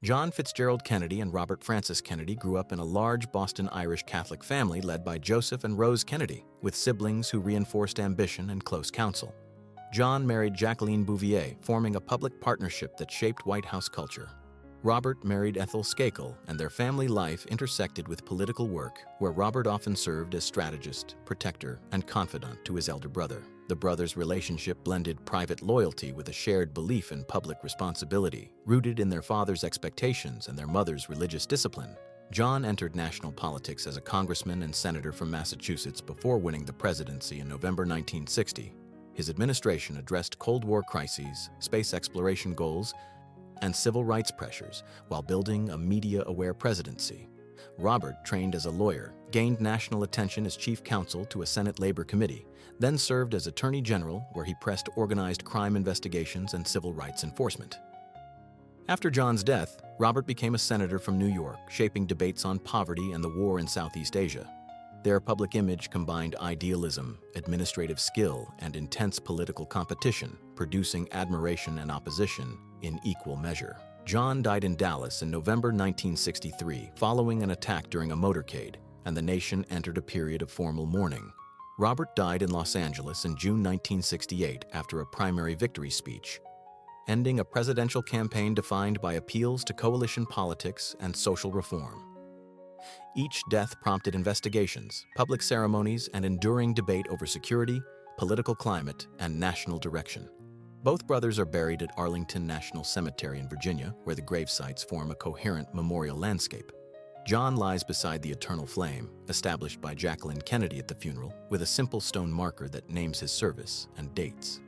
John Fitzgerald Kennedy and Robert Francis Kennedy grew up in a large Boston Irish Catholic family led by Joseph and Rose Kennedy, with siblings who reinforced ambition and close counsel. John married Jacqueline Bouvier, forming a public partnership that shaped White House culture. Robert married Ethel Skakel, and their family life intersected with political work, where Robert often served as strategist, protector, and confidant to his elder brother. The brothers' relationship blended private loyalty with a shared belief in public responsibility, rooted in their father's expectations and their mother's religious discipline. John entered national politics as a congressman and senator from Massachusetts before winning the presidency in November 1960. His administration addressed Cold War crises, space exploration goals, and civil rights pressures while building a media-aware presidency. Robert trained as a lawyer, gained national attention as chief counsel to a Senate Labor Committee, then served as Attorney General, where he pressed organized crime investigations and civil rights enforcement. After John's death, Robert became a senator from New York, shaping debates on poverty and the war in Southeast Asia. Their public image combined idealism, administrative skill, and intense political competition, producing admiration and opposition in equal measure. John died in Dallas in November 1963 following an attack during a motorcade, and the nation entered a period of formal mourning. Robert died in Los Angeles in June 1968 after a primary victory speech, ending a presidential campaign defined by appeals to coalition politics and social reform. Each death prompted investigations, public ceremonies, and enduring debate over security, political climate, and national direction. Both brothers are buried at Arlington National Cemetery in Virginia, where the gravesites form a coherent memorial landscape. John lies beside the eternal flame, established by Jacqueline Kennedy at the funeral, with a simple stone marker that names his service and dates.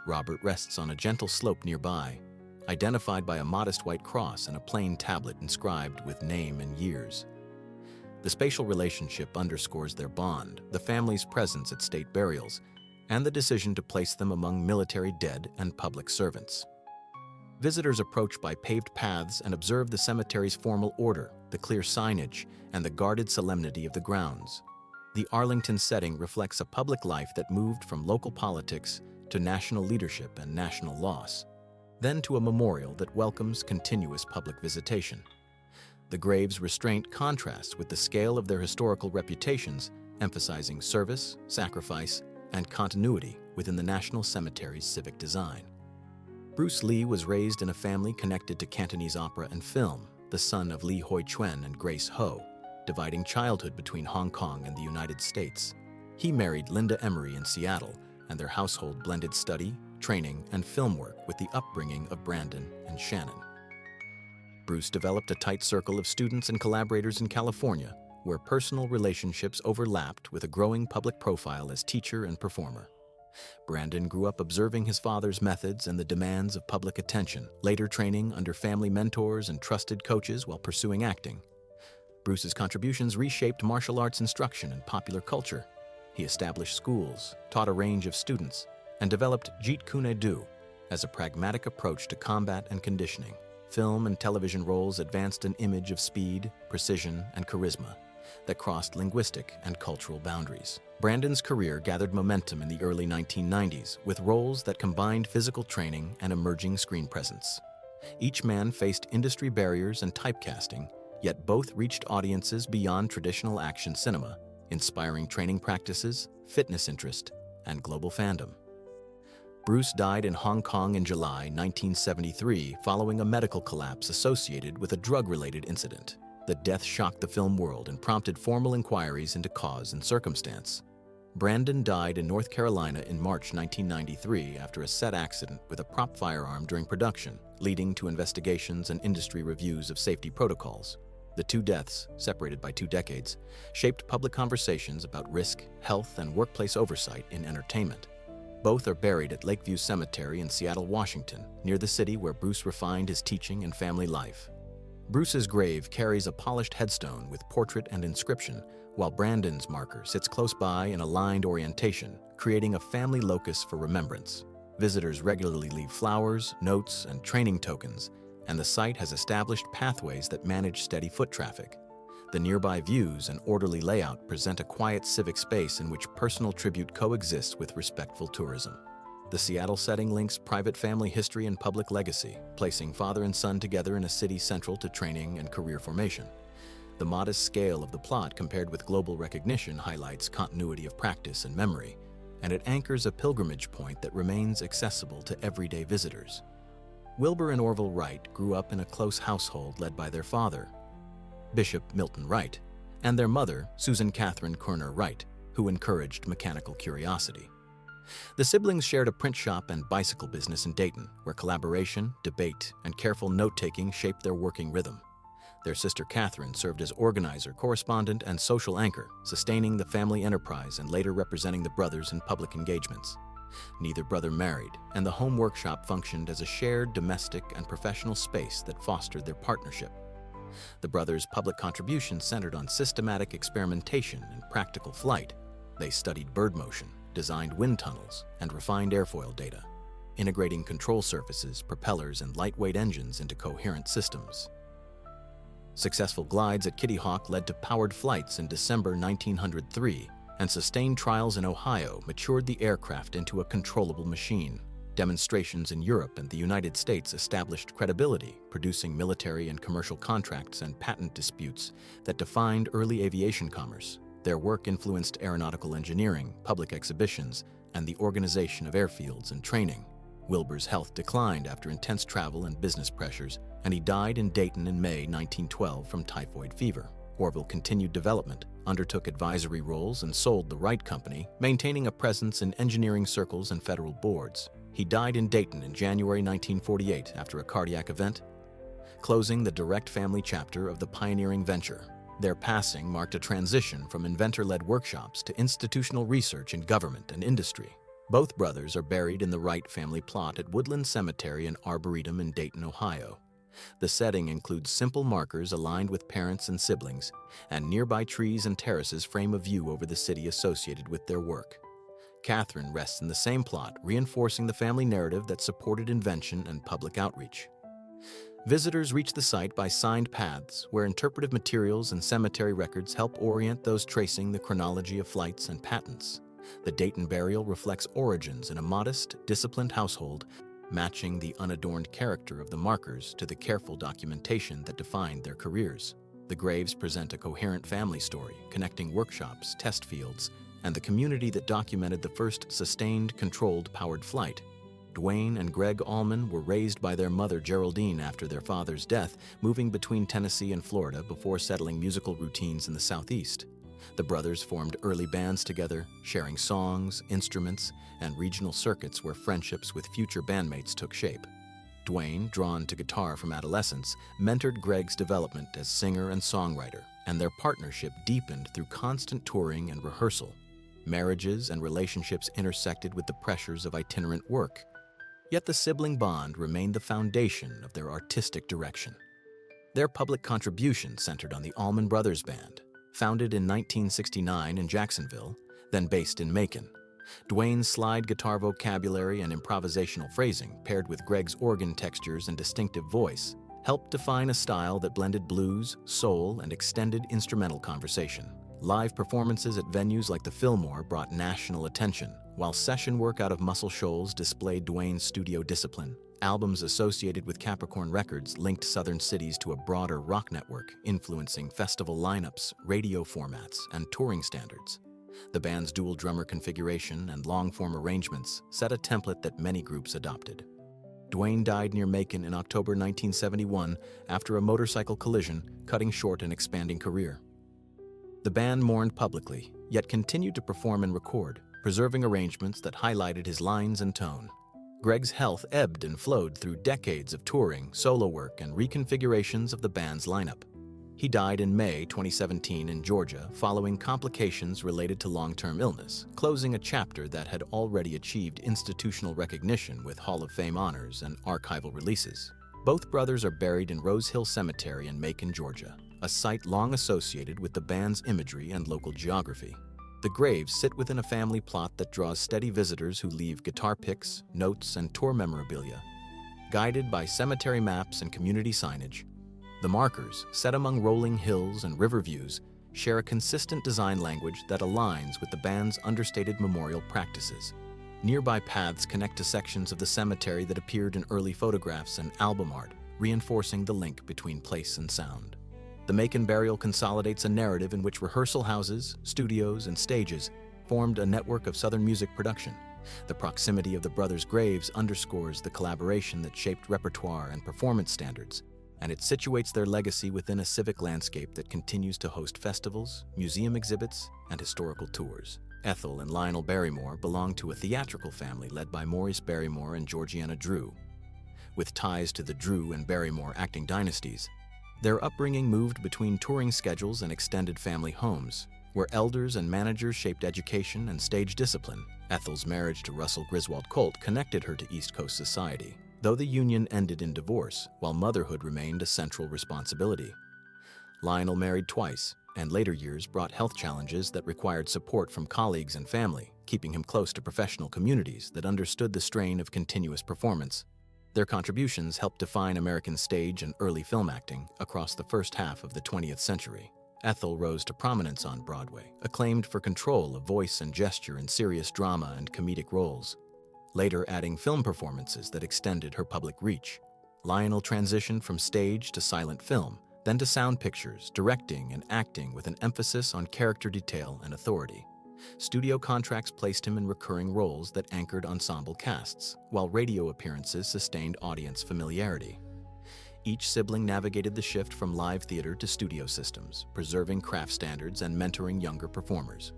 Robert rests on a gentle slope nearby, identified by a modest white cross and a plain tablet inscribed with name and years. The spatial relationship underscores their bond, the family's presence at state burials, and the decision to place them among military dead and public servants. Visitors approach by paved paths and observe the cemetery's formal order, the clear signage, and the guarded solemnity of the grounds. The Arlington setting reflects a public life that moved from local politics to national leadership and national loss, then to a memorial that welcomes continuous public visitation. The grave's restraint contrasts with the scale of their historical reputations, emphasizing service, sacrifice, and continuity within the National Cemetery's civic design. Bruce Lee was raised in a family connected to Cantonese opera and film, the son of Lee Hoi Chuen and Grace Ho, dividing childhood between Hong Kong and the United States. He married Linda Emery in Seattle, and their household blended study, training, and film work with the upbringing of Brandon and Shannon. Bruce developed a tight circle of students and collaborators in California, where personal relationships overlapped with a growing public profile as teacher and performer. Brandon grew up observing his father's methods and the demands of public attention, later training under family mentors and trusted coaches while pursuing acting. Bruce's contributions reshaped martial arts instruction and popular culture. He established schools, taught a range of students, and developed Jeet Kune Do as a pragmatic approach to combat and conditioning. Film and television roles advanced an image of speed, precision, and charisma that crossed linguistic and cultural boundaries. Brandon's career gathered momentum in the early 1990s with roles that combined physical training and emerging screen presence. Each man faced industry barriers and typecasting, yet both reached audiences beyond traditional action cinema, inspiring training practices, fitness interest, and global fandom. Bruce died in Hong Kong in July 1973 following a medical collapse associated with a drug-related incident. The death shocked the film world and prompted formal inquiries into cause and circumstance. Brandon died in North Carolina in March 1993 after a set accident with a prop firearm during production, leading to investigations and industry reviews of safety protocols. The two deaths, separated by 2 decades, shaped public conversations about risk, health, and workplace oversight in entertainment. Both are buried at Lakeview Cemetery in Seattle, Washington, near the city where Bruce refined his teaching and family life. Bruce's grave carries a polished headstone with portrait and inscription, while Brandon's marker sits close by in aligned orientation, creating a family locus for remembrance. Visitors regularly leave flowers, notes, and training tokens, and the site has established pathways that manage steady foot traffic. The nearby views and orderly layout present a quiet civic space in which personal tribute coexists with respectful tourism. The Seattle setting links private family history and public legacy, placing father and son together in a city central to training and career formation. The modest scale of the plot compared with global recognition highlights continuity of practice and memory, and it anchors a pilgrimage point that remains accessible to everyday visitors. Wilbur and Orville Wright grew up in a close household led by their father, Bishop Milton Wright, and their mother, Susan Catherine Kerner Wright, who encouraged mechanical curiosity. The siblings shared a print shop and bicycle business in Dayton, where collaboration, debate, and careful note-taking shaped their working rhythm. Their sister Catherine served as organizer, correspondent, and social anchor, sustaining the family enterprise and later representing the brothers in public engagements. Neither brother married, and the home workshop functioned as a shared domestic and professional space that fostered their partnership. The brothers' public contributions centered on systematic experimentation and practical flight. They studied bird motion, designed wind tunnels, and refined airfoil data, integrating control surfaces, propellers, and lightweight engines into coherent systems. Successful glides at Kitty Hawk led to powered flights in December 1903, and sustained trials in Ohio matured the aircraft into a controllable machine. Demonstrations in Europe and the United States established credibility, producing military and commercial contracts and patent disputes that defined early aviation commerce. Their work influenced aeronautical engineering, public exhibitions, and the organization of airfields and training. Wilbur's health declined after intense travel and business pressures, and he died in Dayton in May 1912 from typhoid fever. Orville continued development, undertook advisory roles, and sold the Wright Company, maintaining a presence in engineering circles and federal boards. He died in Dayton in January 1948 after a cardiac event, closing the direct family chapter of the pioneering venture. Their passing marked a transition from inventor-led workshops to institutional research in government and industry. Both brothers are buried in the Wright family plot at Woodland Cemetery and Arboretum in Dayton, Ohio. The setting includes simple markers aligned with parents and siblings, and nearby trees and terraces frame a view over the city associated with their work. Catherine rests in the same plot, reinforcing the family narrative that supported invention and public outreach. Visitors reach the site by signed paths, where interpretive materials and cemetery records help orient those tracing the chronology of flights and patents. The Dayton burial reflects origins in a modest, disciplined household, matching the unadorned character of the markers to the careful documentation that defined their careers. The graves present a coherent family story, connecting workshops, test fields, and the community that documented the first sustained, controlled, powered flight. Dwayne and Greg Allman were raised by their mother Geraldine after their father's death, moving between Tennessee and Florida before settling musical routines in the Southeast. The brothers formed early bands together, sharing songs, instruments, and regional circuits where friendships with future bandmates took shape. Dwayne, drawn to guitar from adolescence, mentored Greg's development as singer and songwriter, and their partnership deepened through constant touring and rehearsal. Marriages and relationships intersected with the pressures of itinerant work. Yet the sibling bond remained the foundation of their artistic direction. Their public contribution centered on the Allman Brothers Band, founded in 1969 in Jacksonville, then based in Macon. Dwayne's slide guitar vocabulary and improvisational phrasing, paired with Greg's organ textures and distinctive voice, helped define a style that blended blues, soul, and extended instrumental conversation. Live performances at venues like the Fillmore brought national attention, while session work out of Muscle Shoals displayed Dwayne's studio discipline. Albums associated with Capricorn Records linked Southern cities to a broader rock network, influencing festival lineups, radio formats, and touring standards. The band's dual drummer configuration and long-form arrangements set a template that many groups adopted. Dwayne died near Macon in October 1971 after a motorcycle collision, cutting short an expanding career. The band mourned publicly, yet continued to perform and record, preserving arrangements that highlighted his lines and tone. Greg's health ebbed and flowed through decades of touring, solo work, and reconfigurations of the band's lineup. He died in May 2017 in Georgia following complications related to long-term illness, closing a chapter that had already achieved institutional recognition with Hall of Fame honors and archival releases. Both brothers are buried in Rose Hill Cemetery in Macon, Georgia, a site long associated with the band's imagery and local geography. The graves sit within a family plot that draws steady visitors who leave guitar picks, notes, and tour memorabilia. Guided by cemetery maps and community signage, the markers, set among rolling hills and river views, share a consistent design language that aligns with the band's understated memorial practices. Nearby paths connect to sections of the cemetery that appeared in early photographs and album art, reinforcing the link between place and sound. The Macon burial consolidates a narrative in which rehearsal houses, studios, and stages formed a network of Southern music production. The proximity of the brothers' graves underscores the collaboration that shaped repertoire and performance standards, and it situates their legacy within a civic landscape that continues to host festivals, museum exhibits, and historical tours. Ethel and Lionel Barrymore belonged to a theatrical family led by Maurice Barrymore and Georgiana Drew. With ties to the Drew and Barrymore acting dynasties, their upbringing moved between touring schedules and extended family homes, where elders and managers shaped education and stage discipline. Ethel's marriage to Russell Griswold Colt connected her to East Coast society, though the union ended in divorce, while motherhood remained a central responsibility. Lionel married twice, and later years brought health challenges that required support from colleagues and family, keeping him close to professional communities that understood the strain of continuous performance. Their contributions helped define American stage and early film acting across the first half of the 20th century. Ethel rose to prominence on Broadway, acclaimed for control of voice and gesture in serious drama and comedic roles, later adding film performances that extended her public reach. Lionel transitioned from stage to silent film, then to sound pictures, directing and acting with an emphasis on character detail and authority. Studio contracts placed him in recurring roles that anchored ensemble casts, while radio appearances sustained audience familiarity. Each sibling navigated the shift from live theater to studio systems, preserving craft standards and mentoring younger performers.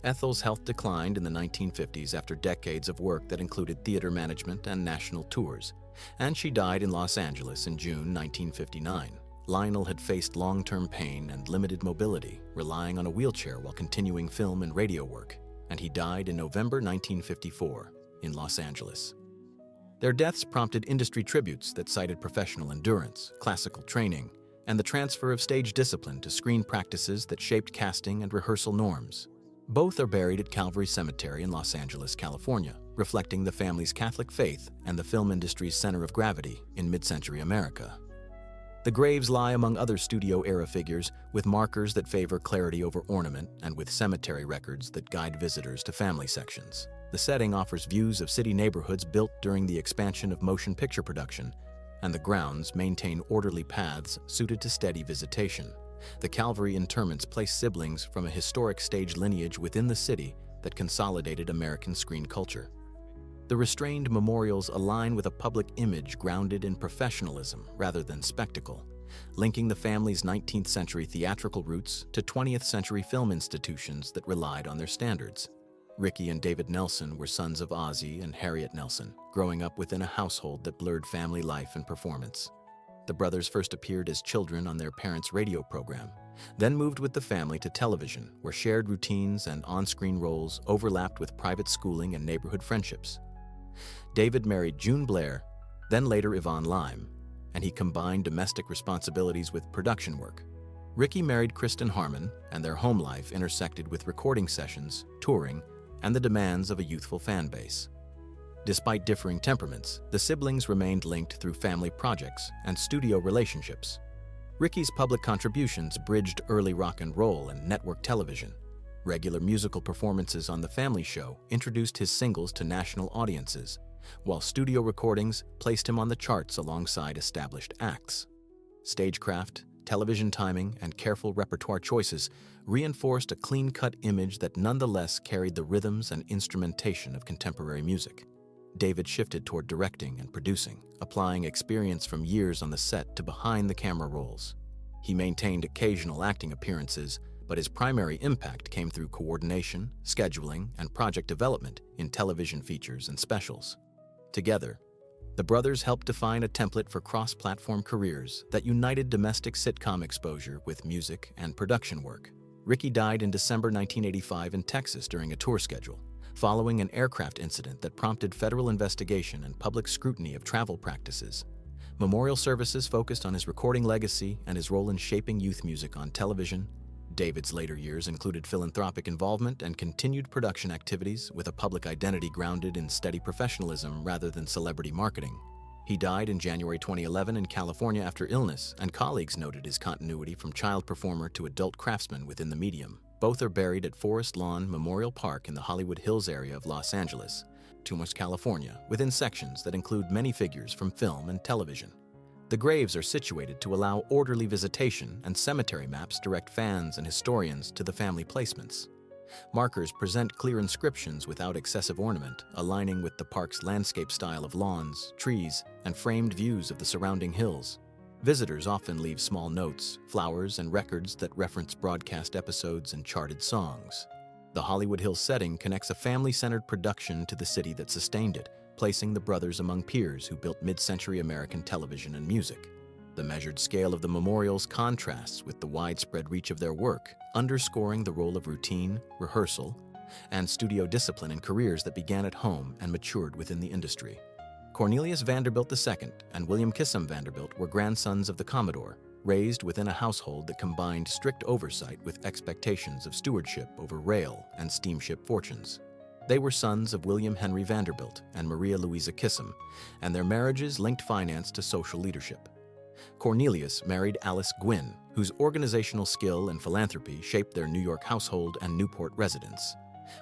Ethel's health declined in the 1950s after decades of work that included theater management and national tours, and she died in Los Angeles in June 1959. Lionel had faced long-term pain and limited mobility, relying on a wheelchair while continuing film and radio work, and he died in November 1954 in Los Angeles. Their deaths prompted industry tributes that cited professional endurance, classical training, and the transfer of stage discipline to screen practices that shaped casting and rehearsal norms. Both are buried at Calvary Cemetery in Los Angeles, California, reflecting the family's Catholic faith and the film industry's center of gravity in mid-century America. The graves lie among other studio-era figures, with markers that favor clarity over ornament and with cemetery records that guide visitors to family sections. The setting offers views of city neighborhoods built during the expansion of motion picture production, and the grounds maintain orderly paths suited to steady visitation. The Calvary interments place siblings from a historic stage lineage within the city that consolidated American screen culture. The restrained memorials align with a public image grounded in professionalism rather than spectacle, linking the family's 19th century theatrical roots to 20th century film institutions that relied on their standards. Ricky and David Nelson were sons of Ozzie and Harriet Nelson, growing up within a household that blurred family life and performance. The brothers first appeared as children on their parents' radio program, then moved with the family to television, where shared routines and on-screen roles overlapped with private schooling and neighborhood friendships. David married June Blair, then later Yvonne Lime, and he combined domestic responsibilities with production work. Ricky married Kristen Harmon, and their home life intersected with recording sessions, touring, and the demands of a youthful fan base. Despite differing temperaments, the siblings remained linked through family projects and studio relationships. Ricky's public contributions bridged early rock and roll and network television. Regular musical performances on The Family Show introduced his singles to national audiences, while studio recordings placed him on the charts alongside established acts. Stagecraft, television timing, and careful repertoire choices reinforced a clean-cut image that nonetheless carried the rhythms and instrumentation of contemporary music. David shifted toward directing and producing, applying experience from years on the set to behind-the-camera roles. He maintained occasional acting appearances, but his primary impact came through coordination, scheduling, and project development in television features and specials. Together, the brothers helped define a template for cross-platform careers that united domestic sitcom exposure with music and production work. Ricky died in December 1985 in Texas during a tour schedule, following an aircraft incident that prompted federal investigation and public scrutiny of travel practices. Memorial services focused on his recording legacy and his role in shaping youth music on television. David's later years included philanthropic involvement and continued production activities with a public identity grounded in steady professionalism rather than celebrity marketing. He died in January 2011 in California after illness, and colleagues noted his continuity from child performer to adult craftsman within the medium. Both are buried at Forest Lawn Memorial Park in the Hollywood Hills area of Los Angeles, Tumas, California, within sections that include many figures from film and television. The graves are situated to allow orderly visitation, and cemetery maps direct fans and historians to the family placements. Markers present clear inscriptions without excessive ornament, aligning with the park's landscape style of lawns, trees, and framed views of the surrounding hills. Visitors often leave small notes, flowers, and records that reference broadcast episodes and charted songs. The Hollywood Hills setting connects a family-centered production to the city that sustained it, placing the brothers among peers who built mid-century American television and music. The measured scale of the memorials contrasts with the widespread reach of their work, underscoring the role of routine, rehearsal, and studio discipline in careers that began at home and matured within the industry. Cornelius Vanderbilt II and William Kissam Vanderbilt were grandsons of the Commodore, raised within a household that combined strict oversight with expectations of stewardship over rail and steamship fortunes. They were sons of William Henry Vanderbilt and Maria Louisa Kissam, and their marriages linked finance to social leadership. Cornelius married Alice Gwynn, whose organizational skill and philanthropy shaped their New York household and Newport residence.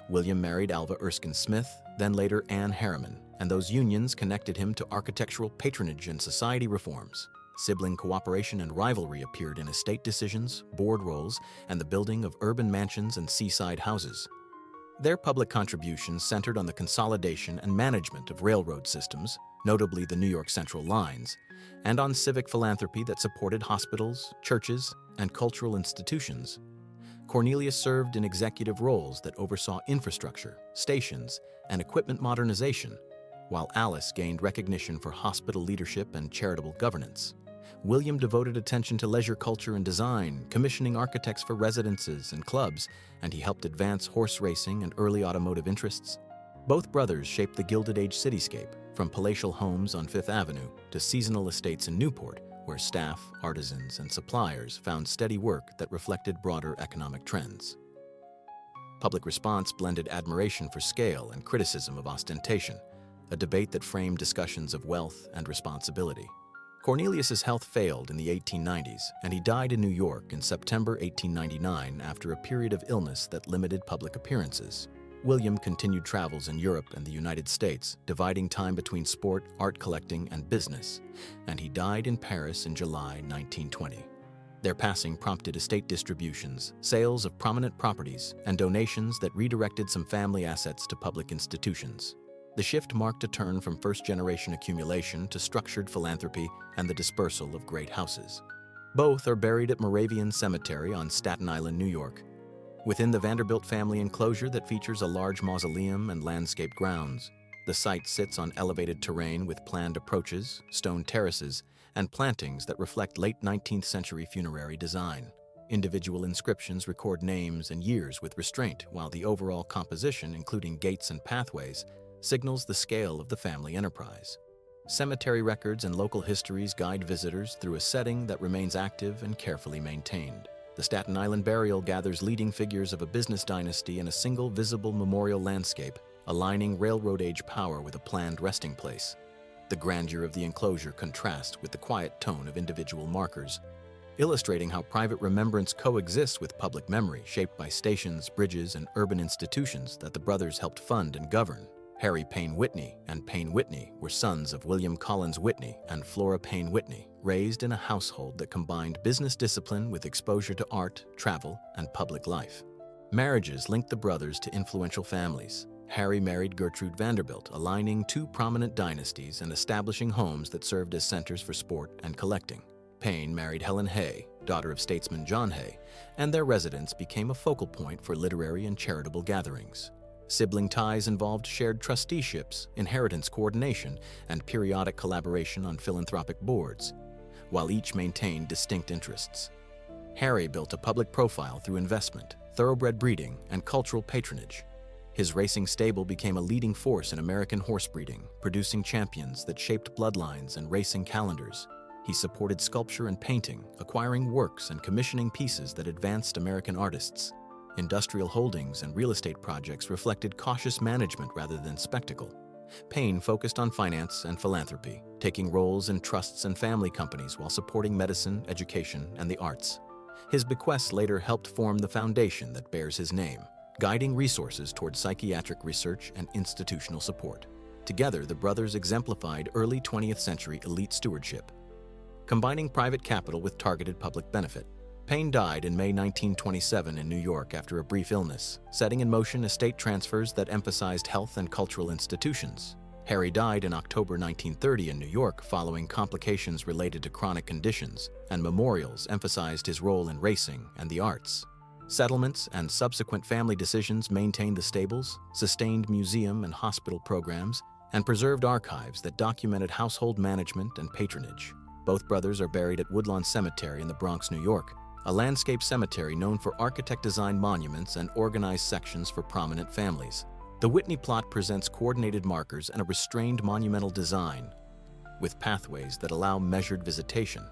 William married Alva Erskine Smith, then later Anne Harriman, and those unions connected him to architectural patronage and society reforms. Sibling cooperation and rivalry appeared in estate decisions, board roles, and the building of urban mansions and seaside houses. Their public contributions centered on the consolidation and management of railroad systems, notably the New York Central lines, and on civic philanthropy that supported hospitals, churches, and cultural institutions. Cornelius served in executive roles that oversaw infrastructure, stations, and equipment modernization, while Alice gained recognition for hospital leadership and charitable governance. William devoted attention to leisure culture and design, commissioning architects for residences and clubs, and he helped advance horse racing and early automotive interests. Both brothers shaped the Gilded Age cityscape, from palatial homes on Fifth Avenue to seasonal estates in Newport, where staff, artisans, and suppliers found steady work that reflected broader economic trends. Public response blended admiration for scale and criticism of ostentation, a debate that framed discussions of wealth and responsibility. Cornelius's health failed in the 1890s, and he died in New York in September 1899 after a period of illness that limited public appearances. William continued travels in Europe and the United States, dividing time between sport, art collecting, and business, and he died in Paris in July 1920. Their passing prompted estate distributions, sales of prominent properties, and donations that redirected some family assets to public institutions. The shift marked a turn from first-generation accumulation to structured philanthropy and the dispersal of great houses. Both are buried at Moravian Cemetery on Staten Island, New York, within the Vanderbilt family enclosure that features a large mausoleum and landscape grounds. The site sits on elevated terrain with planned approaches, stone terraces, and plantings that reflect late 19th century funerary design. Individual inscriptions record names and years with restraint, while the overall composition, including gates and pathways, signals the scale of the family enterprise. Cemetery records and local histories guide visitors through a setting that remains active and carefully maintained. The Staten Island burial gathers leading figures of a business dynasty in a single visible memorial landscape, aligning railroad-age power with a planned resting place. The grandeur of the enclosure contrasts with the quiet tone of individual markers, illustrating how private remembrance coexists with public memory shaped by stations, bridges, and urban institutions that the brothers helped fund and govern. Harry Payne Whitney and Payne Whitney were sons of William Collins Whitney and Flora Payne Whitney, raised in a household that combined business discipline with exposure to art, travel, and public life. Marriages linked the brothers to influential families. Harry married Gertrude Vanderbilt, aligning two prominent dynasties and establishing homes that served as centers for sport and collecting. Payne married Helen Hay, daughter of statesman John Hay, and their residence became a focal point for literary and charitable gatherings. Sibling ties involved shared trusteeships, inheritance coordination, and periodic collaboration on philanthropic boards, while each maintained distinct interests. Harry built a public profile through investment, thoroughbred breeding, and cultural patronage. His racing stable became a leading force in American horse breeding, producing champions that shaped bloodlines and racing calendars. He supported sculpture and painting, acquiring works and commissioning pieces that advanced American artists. Industrial holdings and real estate projects reflected cautious management rather than spectacle. Payne focused on finance and philanthropy, taking roles in trusts and family companies while supporting medicine, education, and the arts. His bequests later helped form the foundation that bears his name, guiding resources toward psychiatric research and institutional support. Together, the brothers exemplified early 20th century elite stewardship, combining private capital with targeted public benefit. Payne died in May 1927 in New York after a brief illness, setting in motion estate transfers that emphasized health and cultural institutions. Harry died in October 1930 in New York following complications related to chronic conditions, and memorials emphasized his role in racing and the arts. Settlements and subsequent family decisions maintained the stables, sustained museum and hospital programs, and preserved archives that documented household management and patronage. Both brothers are buried at Woodlawn Cemetery in the Bronx, New York, a landscape cemetery known for architect-designed monuments and organized sections for prominent families. The Whitney plot presents coordinated markers and a restrained monumental design, with pathways that allow measured visitation.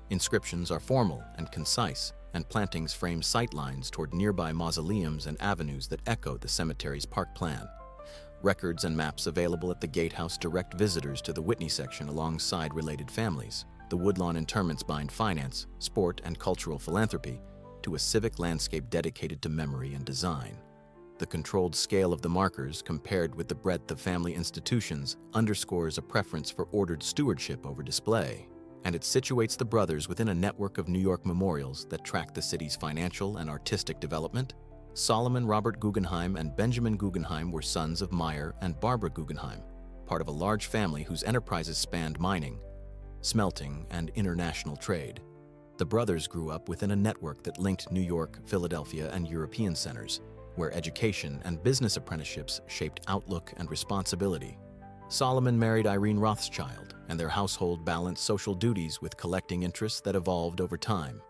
Inscriptions are formal and concise, and plantings frame sightlines toward nearby mausoleums and avenues that echo the cemetery's park plan. Records and maps available at the gatehouse direct visitors to the Whitney section alongside related families. The Woodlawn interments bind finance, sport, and cultural philanthropy to a civic landscape dedicated to memory and design. The controlled scale of the markers, compared with the breadth of family institutions, underscores a preference for ordered stewardship over display, and it situates the brothers within a network of New York memorials that track the city's financial and artistic development. Solomon Robert Guggenheim and Benjamin Guggenheim were sons of Meyer and Barbara Guggenheim, part of a large family whose enterprises spanned mining, smelting, and international trade. The brothers grew up within a network that linked New York, Philadelphia, and European centers, where education and business apprenticeships shaped outlook and responsibility. Solomon married Irene Rothschild, and their household balanced social duties with collecting interests that evolved over time.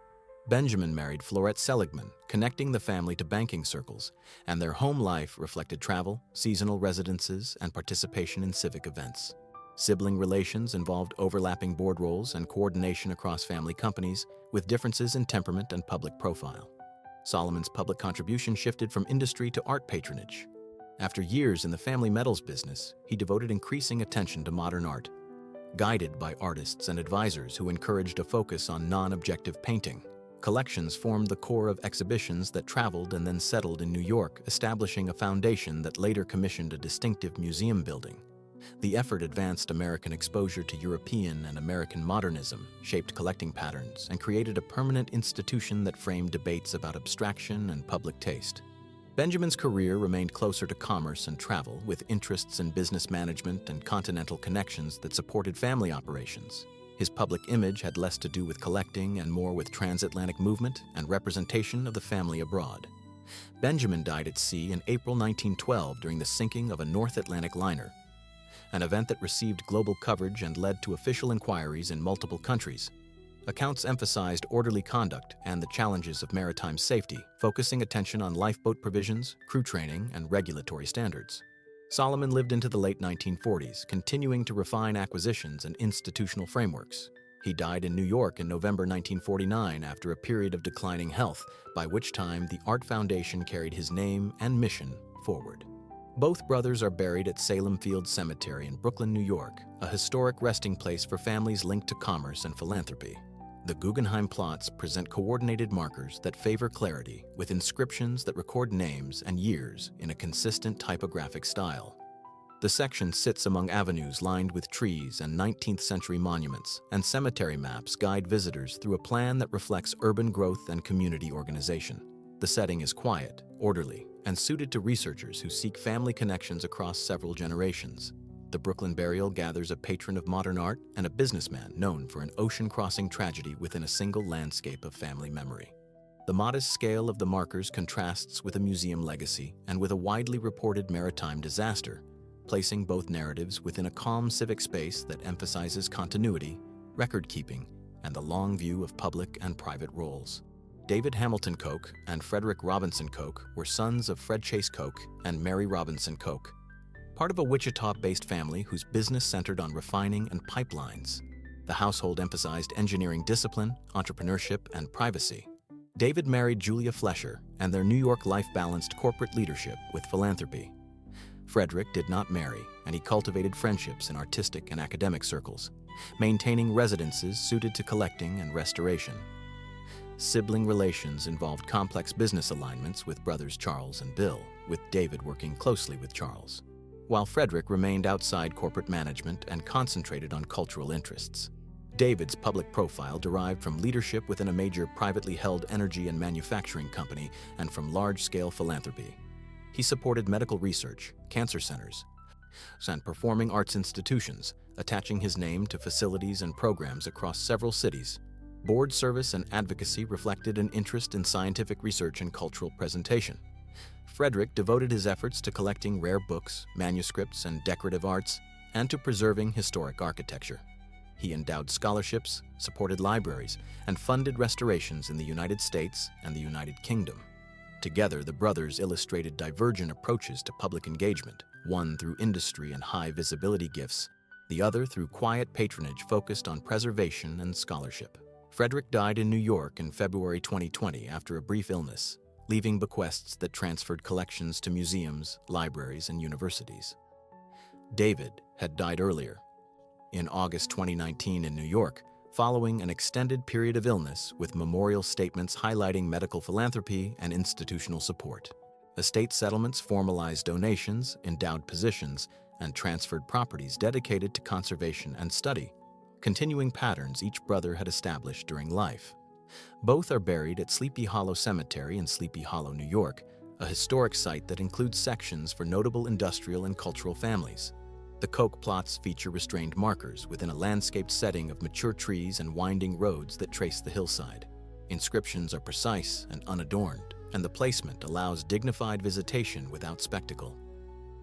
Benjamin married Florette Seligman, connecting the family to banking circles, and their home life reflected travel, seasonal residences, and participation in civic events. Sibling relations involved overlapping board roles and coordination across family companies, with differences in temperament and public profile. Solomon's public contribution shifted from industry to art patronage. After years in the family metals business, he devoted increasing attention to modern art, guided by artists and advisors who encouraged a focus on non-objective painting. Collections formed the core of exhibitions that traveled and then settled in New York, establishing a foundation that later commissioned a distinctive museum building. The effort advanced American exposure to European and American modernism, shaped collecting patterns, and created a permanent institution that framed debates about abstraction and public taste. Benjamin's career remained closer to commerce and travel, with interests in business management and continental connections that supported family operations. His public image had less to do with collecting and more with transatlantic movement and representation of the family abroad. Benjamin died at sea in April 1912 during the sinking of a North Atlantic liner, an event that received global coverage and led to official inquiries in multiple countries. Accounts emphasized orderly conduct and the challenges of maritime safety, focusing attention on lifeboat provisions, crew training, and regulatory standards. Solomon lived into the late 1940s, continuing to refine acquisitions and institutional frameworks. He died in New York in November 1949 after a period of declining health, by which time the Art Foundation carried his name and mission forward. Both brothers are buried at Salem Field Cemetery in Brooklyn, New York, a historic resting place for families linked to commerce and philanthropy. The Guggenheim plots present coordinated markers that favor clarity, with inscriptions that record names and years in a consistent typographic style. The section sits among avenues lined with trees and 19th century monuments, and cemetery maps guide visitors through a plan that reflects urban growth and community organization. The setting is quiet, orderly, and suited to researchers who seek family connections across several generations. The Brooklyn burial gathers a patron of modern art and a businessman known for an ocean-crossing tragedy within a single landscape of family memory. The modest scale of the markers contrasts with a museum legacy and with a widely reported maritime disaster, placing both narratives within a calm civic space that emphasizes continuity, record-keeping, and the long view of public and private roles. David Hamilton Koch and Frederick Robinson Koch were sons of Fred Chase Koch and Mary Robinson Koch, part of a Wichita-based family whose business centered on refining and pipelines. The household emphasized engineering discipline, entrepreneurship, and privacy. David married Julia Flesher, and their New York life balanced corporate leadership with philanthropy. Frederick did not marry, and he cultivated friendships in artistic and academic circles, maintaining residences suited to collecting and restoration. Sibling relations involved complex business alignments with brothers Charles and Bill, with David working closely with Charles. while Frederick remained outside corporate management and concentrated on cultural interests. David's public profile derived from leadership within a major privately held energy and manufacturing company and from large-scale philanthropy. He supported medical research, cancer centers, and performing arts institutions, attaching his name to facilities and programs across several cities. Board service and advocacy reflected an interest in scientific research and cultural presentation. Frederick devoted his efforts to collecting rare books, manuscripts, and decorative arts, and to preserving historic architecture. He endowed scholarships, supported libraries, and funded restorations in the United States and the United Kingdom. Together, the brothers illustrated divergent approaches to public engagement, one through industry and high visibility gifts, the other through quiet patronage focused on preservation and scholarship. Frederick died in New York in February 2020 after a brief illness, leaving bequests that transferred collections to museums, libraries, and universities. David had died earlier, in August 2019 in New York, following an extended period of illness with memorial statements highlighting medical philanthropy and institutional support. Estate settlements formalized donations, endowed positions, and transferred properties dedicated to conservation and study, continuing patterns each brother had established during life. Both are buried at Sleepy Hollow Cemetery in Sleepy Hollow, New York, a historic site that includes sections for notable industrial and cultural families. The Koch plots feature restrained markers within a landscaped setting of mature trees and winding roads that trace the hillside. Inscriptions are precise and unadorned, and the placement allows dignified visitation without spectacle.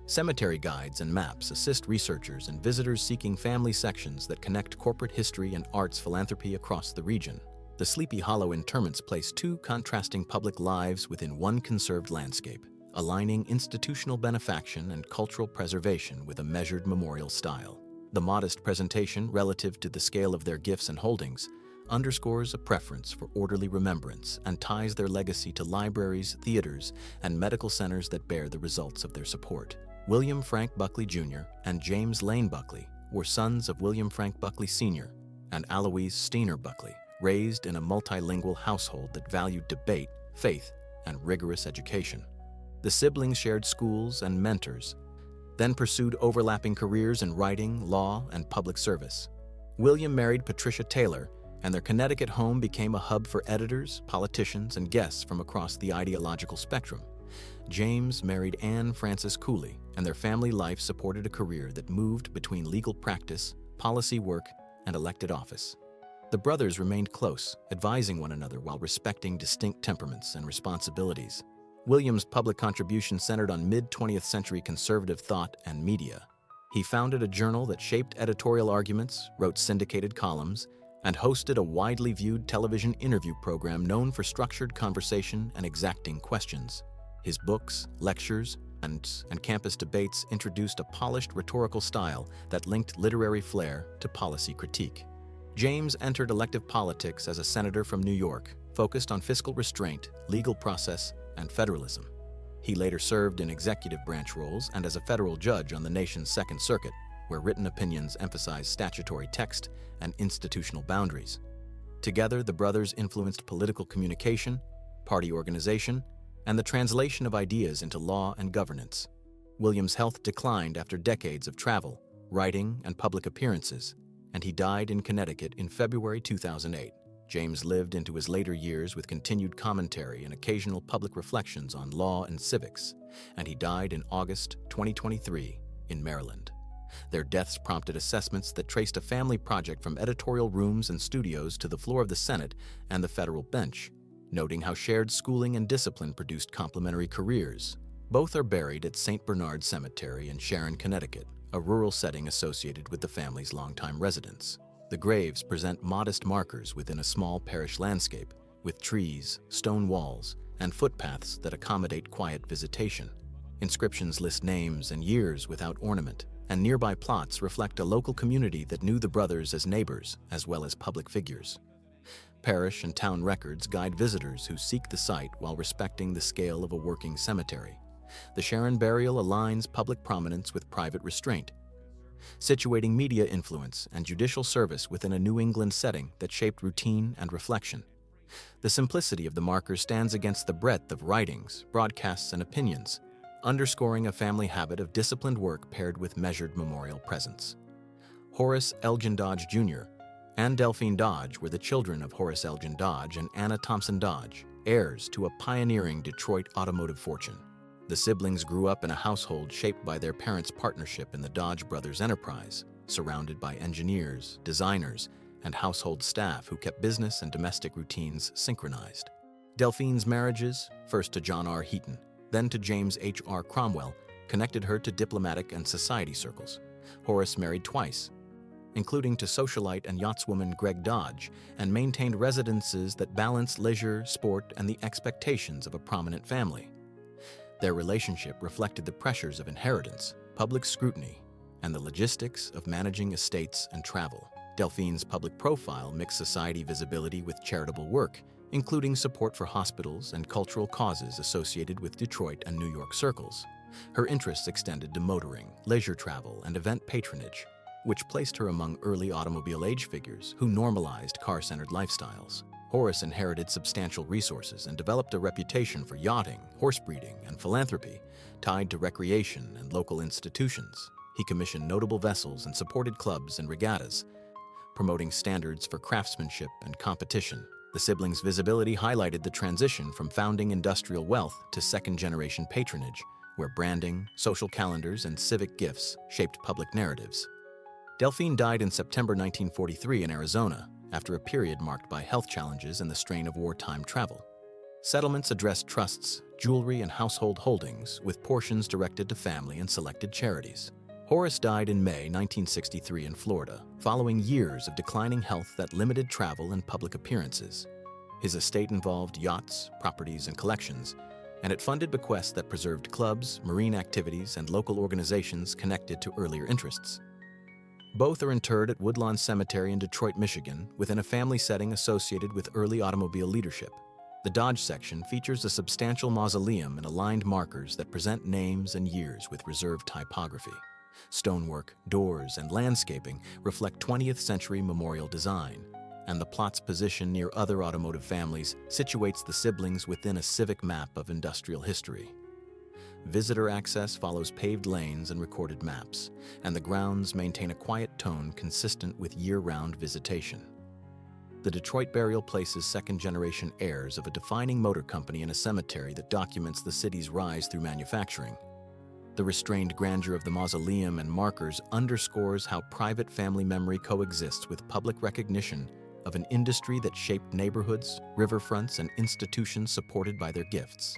Cemetery guides and maps assist researchers and visitors seeking family sections that connect corporate history and arts philanthropy across the region. The Sleepy Hollow interments place two contrasting public lives within one conserved landscape, aligning institutional benefaction and cultural preservation with a measured memorial style. The modest presentation relative to the scale of their gifts and holdings underscores a preference for orderly remembrance and ties their legacy to libraries, theaters, and medical centers that bear the results of their support. William Frank Buckley Jr. and James Lane Buckley were sons of William Frank Buckley Sr. and Aloise Steiner Buckley, raised in a multilingual household that valued debate, faith, and rigorous education. The siblings shared schools and mentors, then pursued overlapping careers in writing, law, and public service. William married Patricia Taylor, and their Connecticut home became a hub for editors, politicians, and guests from across the ideological spectrum. James married Anne Frances Cooley, and their family life supported a career that moved between legal practice, policy work, and elected office. The brothers remained close, advising one another while respecting distinct temperaments and responsibilities. William's public contribution centered on mid-20th century conservative thought and media. He founded a journal that shaped editorial arguments, wrote syndicated columns, and hosted a widely viewed television interview program known for structured conversation and exacting questions. His books, lectures, and campus debates introduced a polished rhetorical style that linked literary flair to policy critique. James entered elective politics as a senator from New York, focused on fiscal restraint, legal process, and federalism. He later served in executive branch roles and as a federal judge on the nation's Second Circuit, where written opinions emphasized statutory text and institutional boundaries. Together, the brothers influenced political communication, party organization, and the translation of ideas into law and governance. William's health declined after decades of travel, writing, and public appearances, and he died in Connecticut in February 2008. James lived into his later years with continued commentary and occasional public reflections on law and civics, and he died in August 2023 in Maryland. Their deaths prompted assessments that traced a family project from editorial rooms and studios to the floor of the Senate and the federal bench, noting how shared schooling and discipline produced complementary careers. Both are buried at St. Bernard Cemetery in Sharon, Connecticut, a rural setting associated with the family's longtime residence. The graves present modest markers within a small parish landscape, with trees, stone walls, and footpaths that accommodate quiet visitation. Inscriptions list names and years without ornament, and nearby plots reflect a local community that knew the brothers as neighbors as well as public figures. Parish and town records guide visitors who seek the site while respecting the scale of a working cemetery. The Sharon burial aligns public prominence with private restraint, situating media influence and judicial service within a New England setting that shaped routine and reflection. The simplicity of the marker stands against the breadth of writings, broadcasts, and opinions, underscoring a family habit of disciplined work paired with measured memorial presence. Horace Elgin Dodge Jr. and Delphine Dodge were the children of Horace Elgin Dodge and Anna Thompson Dodge, heirs to a pioneering Detroit automotive fortune. The siblings grew up in a household shaped by their parents' partnership in the Dodge Brothers enterprise, surrounded by engineers, designers, and household staff who kept business and domestic routines synchronized. Delphine's marriages, first to John R. Heaton, then to James H. R. Cromwell, connected her to diplomatic and society circles. Horace married twice, including to socialite and yachtswoman Greg Dodge, and maintained residences that balanced leisure, sport, and the expectations of a prominent family. Their relationship reflected the pressures of inheritance, public scrutiny, and the logistics of managing estates and travel. Delphine's public profile mixed society visibility with charitable work, including support for hospitals and cultural causes associated with Detroit and New York circles. Her interests extended to motoring, leisure travel, and event patronage, which placed her among early automobile age figures who normalized car-centered lifestyles. Horace inherited substantial resources and developed a reputation for yachting, horse breeding, and philanthropy tied to recreation and local institutions. He commissioned notable vessels and supported clubs and regattas, promoting standards for craftsmanship and competition. The siblings' visibility highlighted the transition from founding industrial wealth to second-generation patronage, where branding, social calendars, and civic gifts shaped public narratives. Delphine died in September 1943 in Arizona, after a period marked by health challenges and the strain of wartime travel. Settlements addressed trusts, jewelry, and household holdings, with portions directed to family and selected charities. Horace died in May 1963 in Florida, following years of declining health that limited travel and public appearances. His estate involved yachts, properties, and collections, and it funded bequests that preserved clubs, marine activities, and local organizations connected to earlier interests. Both are interred at Woodlawn Cemetery in Detroit, Michigan, within a family setting associated with early automobile leadership. The Dodge section features a substantial mausoleum and aligned markers that present names and years with reserved typography. Stonework, doors, and landscaping reflect 20th century memorial design, and the plot's position near other automotive families situates the siblings within a civic map of industrial history. Visitor access follows paved lanes and recorded maps, and the grounds maintain a quiet tone consistent with year-round visitation. The Detroit burial places second-generation heirs of a defining motor company in a cemetery that documents the city's rise through manufacturing. The restrained grandeur of the mausoleum and markers underscores how private family memory coexists with public recognition of an industry that shaped neighborhoods, riverfronts, and institutions supported by their gifts.